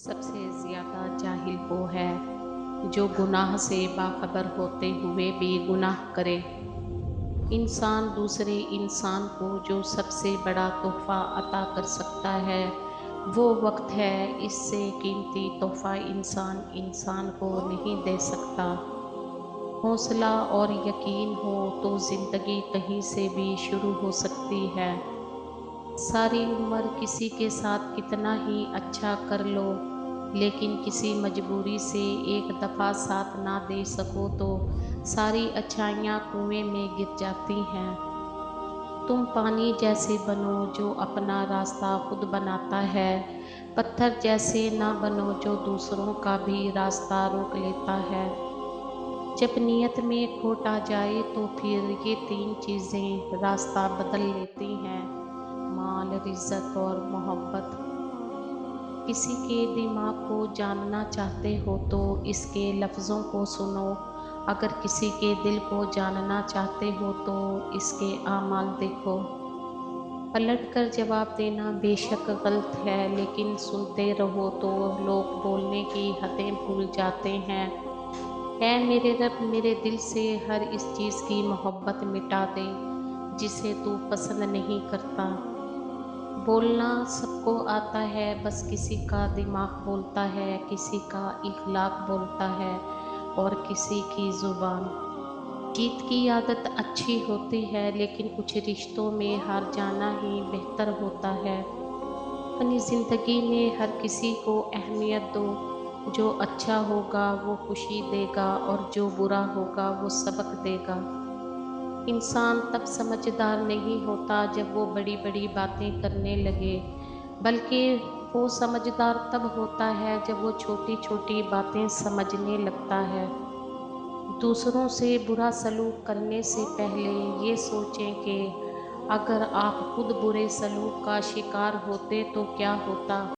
سب سے زیادہ جاہل وہ ہے جو گناہ سے باخبر ہوتے ہوئے بھی گناہ کرے۔ انسان دوسرے انسان کو جو سب سے بڑا تحفہ عطا کر سکتا ہے وہ وقت ہے۔ اس سے قیمتی تحفہ انسان انسان کو نہیں دے سکتا۔ حوصلہ اور یقین ہو تو زندگی کہیں سے بھی شروع ہو سکتی ہے۔ ساری عمر کسی کے ساتھ کتنا ہی اچھا کر لو لیکن کسی مجبوری سے ایک دفعہ ساتھ نہ دے سکو تو ساری اچھائیاں کنویں میں گر جاتی ہیں۔ تم پانی جیسے بنو جو اپنا راستہ خود بناتا ہے، پتھر جیسے نہ بنو جو دوسروں کا بھی راستہ روک لیتا ہے۔ جب نیت میں کھوٹ آ جائے تو پھر یہ تین چیزیں راستہ بدل لیتی ہیں: مال، رزق اور محبت۔ کسی کے دماغ کو جاننا چاہتے ہو تو اس کے لفظوں کو سنو، اگر کسی کے دل کو جاننا چاہتے ہو تو اس کے اعمال دیکھو۔ پلٹ کر جواب دینا بے شک غلط ہے، لیکن سنتے رہو تو لوگ بولنے کی حدیں بھول جاتے ہیں۔ اے میرے رب، میرے دل سے ہر اس چیز کی محبت مٹا دے جسے تو پسند نہیں کرتا۔ بولنا سب کو آتا ہے، بس کسی کا دماغ بولتا ہے، کسی کا اخلاق بولتا ہے اور کسی کی زبان۔ جیت کی عادت اچھی ہوتی ہے لیکن کچھ رشتوں میں ہار جانا ہی بہتر ہوتا ہے۔ اپنی زندگی میں ہر کسی کو اہمیت دو، جو اچھا ہوگا وہ خوشی دے گا اور جو برا ہوگا وہ سبق دے گا۔ انسان تب سمجھدار نہیں ہوتا جب وہ بڑی بڑی باتیں کرنے لگے، بلکہ وہ سمجھدار تب ہوتا ہے جب وہ چھوٹی چھوٹی باتیں سمجھنے لگتا ہے۔ دوسروں سے برا سلوک کرنے سے پہلے یہ سوچیں کہ اگر آپ خود برے سلوک کا شکار ہوتے تو کیا ہوتا۔